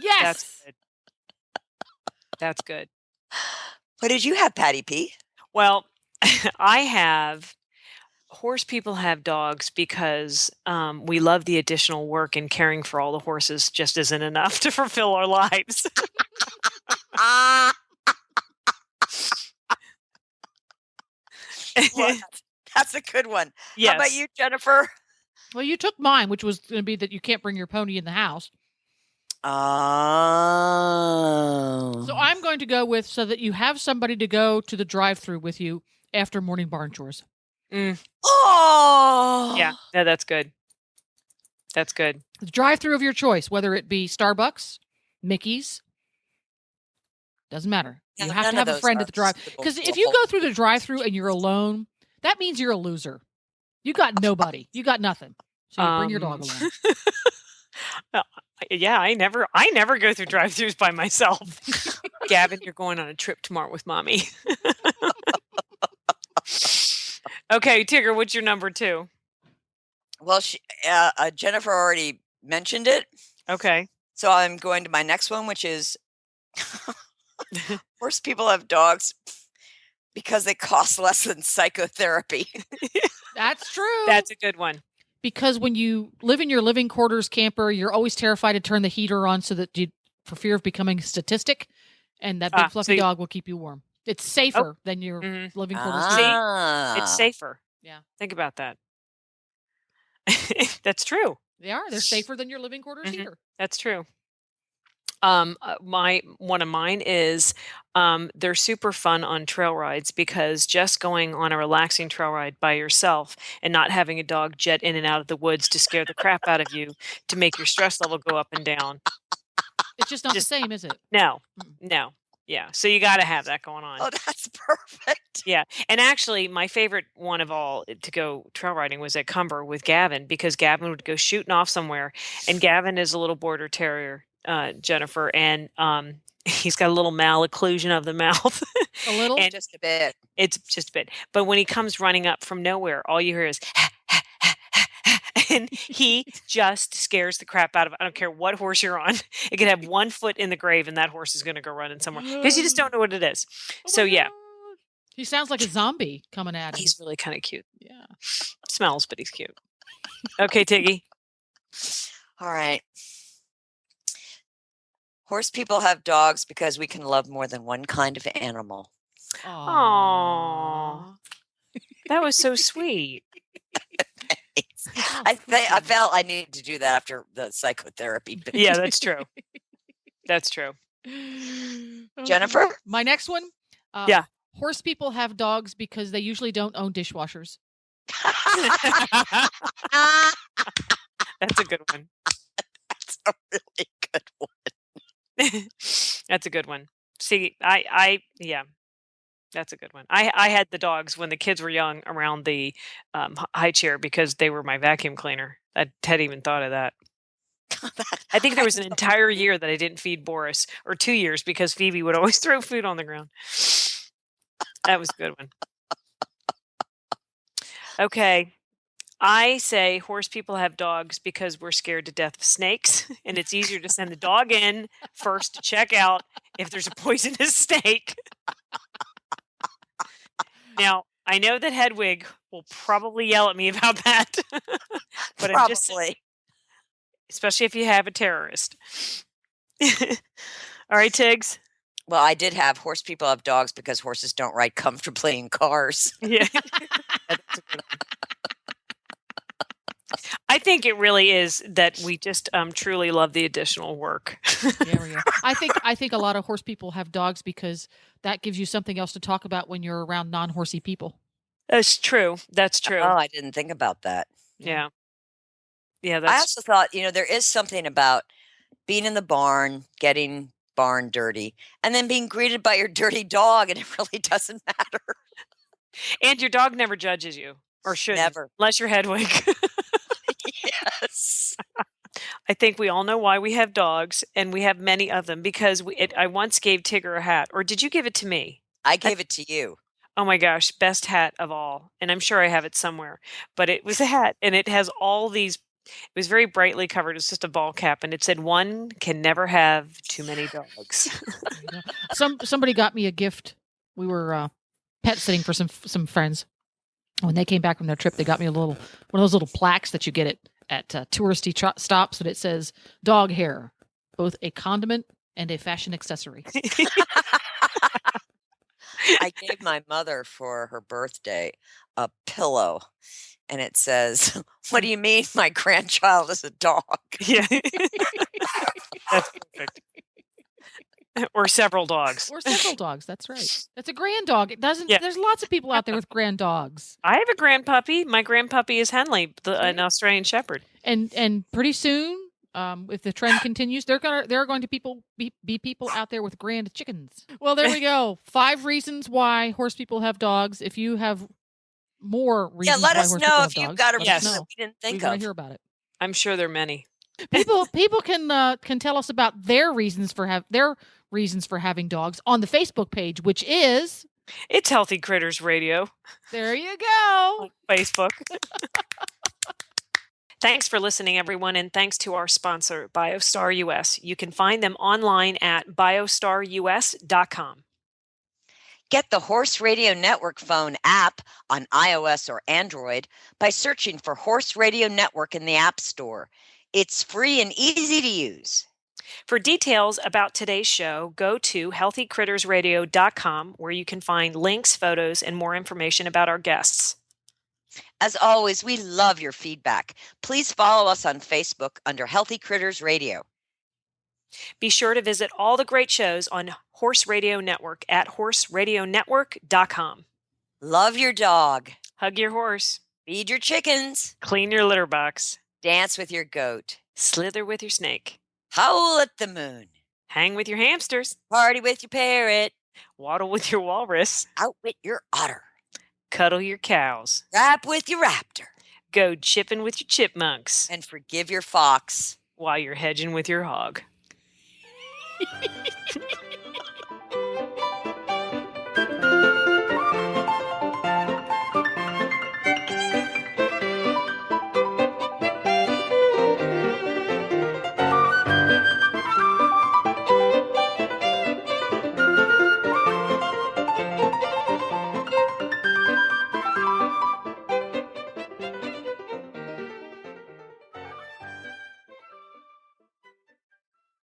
Yes. That's good. That's good. What did you have, Patty P? Well, horse people have dogs because we love the additional work, and caring for all the horses just isn't enough to fulfill our lives. Well, that's a good one. Yes. How about you, Jennifer? Well, you took mine, which was going to be that you can't bring your pony in the house. Oh. So I'm going to go with so that you have somebody to go to the drive-through with you after morning barn chores. Oh. Yeah, no, that's good. That's good. The drive-through of your choice, whether it be Starbucks, Mickey's, doesn't matter. Yeah, you have to have a friend at the drive. Because if you go through the drive-through and you're alone, that means you're a loser. You got nobody. You got nothing. So you bring your dog along. Yeah, I never go through drive-thrus by myself. Gavin, you're going on a trip tomorrow with mommy. Okay, Tigger, what's your number 2? Well, Jennifer already mentioned it. Okay. So I'm going to my next one, which is horse people have dogs Because they cost less than psychotherapy. That's true. That's a good one. Because when you live in your living quarters camper, you're always terrified to turn the heater on for fear of becoming a statistic, and that big fluffy dog will keep you warm. It's safer than your living quarters heater. See, it's safer. Yeah. Think about that. That's true. They are. They're safer than your living quarters heater. That's true. One of mine is they're super fun on trail rides, because just going on a relaxing trail ride by yourself and not having a dog jet in and out of the woods to scare the crap out of you, to make your stress level go up and down. It's just not the same, is it? No. Yeah. So you got to have that going on. Oh, that's perfect. Yeah. And actually, my favorite one of all to go trail riding was at Cumber with Gavin, because Gavin would go shooting off somewhere. And Gavin is a little border terrier, Jennifer, and he's got a little malocclusion of the mouth. A little? And just a bit. It's just a bit. But when he comes running up from nowhere, all you hear is and he just scares the crap out of it. I don't care what horse you're on. It could have one foot in the grave and that horse is going to go running somewhere, because you just don't know what it is. So yeah. He sounds like a zombie coming at him. He's really kind of cute. Yeah. Smells, but he's cute. Okay, Tiggy. All right. Horse people have dogs because we can love more than one kind of animal. Aww. That was so sweet. I felt I needed to do that after the psychotherapy bit. Yeah, that's true. That's true. Jennifer? My next one. Yeah. Horse people have dogs because they usually don't own dishwashers. That's a good one. That's a really good one. That's a good one. See, yeah. That's a good one. I had the dogs when the kids were young around the high chair, because they were my vacuum cleaner. I hadn't even thought of that. I think there was an entire year that I didn't feed Boris, or 2 years, because Phoebe would always throw food on the ground. That was a good one. Okay. I say horse people have dogs because we're scared to death of snakes, and it's easier to send the dog in first to check out if there's a poisonous snake. Now, I know that Hedwig will probably yell at me about that. But I'm just saying, especially if you have a terrorist. All right, Tiggs? Well, I did have horse people have dogs because horses don't ride comfortably in cars. Yeah. That's a good one. I think it really is that we just truly love the additional work. There we go. I think a lot of horse people have dogs because that gives you something else to talk about when you're around non-horsey people. That's true. That's true. Oh, I didn't think about that. Yeah. Yeah. I also thought, there is something about being in the barn, getting barn dirty, and then being greeted by your dirty dog, and it really doesn't matter. And your dog never judges you, or should Never, unless you're Hedwig. Yes. I think we all know why we have dogs, and we have many of them, because I once gave Tigger a hat. Or did you give it to me? I gave it to you. Oh my gosh, best hat of all. And I'm sure I have it somewhere. But it was a hat, and it has all these, it was very brightly covered. It's just a ball cap, and it said, "One can never have too many dogs." Somebody got me a gift. We were pet sitting for some friends. When they came back from their trip, they got me one of those little plaques that you get at touristy stops, and it says "dog hair," both a condiment and a fashion accessory. I gave my mother for her birthday a pillow, and it says, "What do you mean my grandchild is a dog?" Yeah. That's perfect. Or several dogs. Or several dogs. That's right. That's a grand dog. It doesn't. Yeah. There's lots of people out there with grand dogs. I have a grandpuppy. My grandpuppy is Henley, an Australian Shepherd. And pretty soon, if the trend continues, there are going to be people out there with grand chickens. Well, there we go. 5 reasons why horse people have dogs. If you have more reasons, let why us horse know people if have you've dogs, got a let us reason know. that we didn't We think want of. to hear about it. I'm sure there are many. People can tell us about their reasons for having dogs on the Facebook page, which is It's Healthy Critters Radio. there you go. On Facebook. Thanks for listening, everyone, and thanks to our sponsor, BiostarUS. You can find them online at biostarus.com. Get the Horse Radio Network phone app on iOS or Android by searching for Horse Radio Network in the App Store. It's free and easy to use. For details about today's show, go to healthycrittersradio.com, where you can find links, photos, and more information about our guests. As always, we love your feedback. Please follow us on Facebook under Healthy Critters Radio. Be sure to visit all the great shows on Horse Radio Network at horseradionetwork.com. Love your dog. Hug your horse. Feed your chickens. Clean your litter box. Dance with your goat. Slither with your snake. Howl at the moon. Hang with your hamsters. Party with your parrot. Waddle with your walrus. Outwit your otter. Cuddle your cows. Rap with your raptor. Go chipping with your chipmunks. And forgive your fox. While you're hedging with your hog.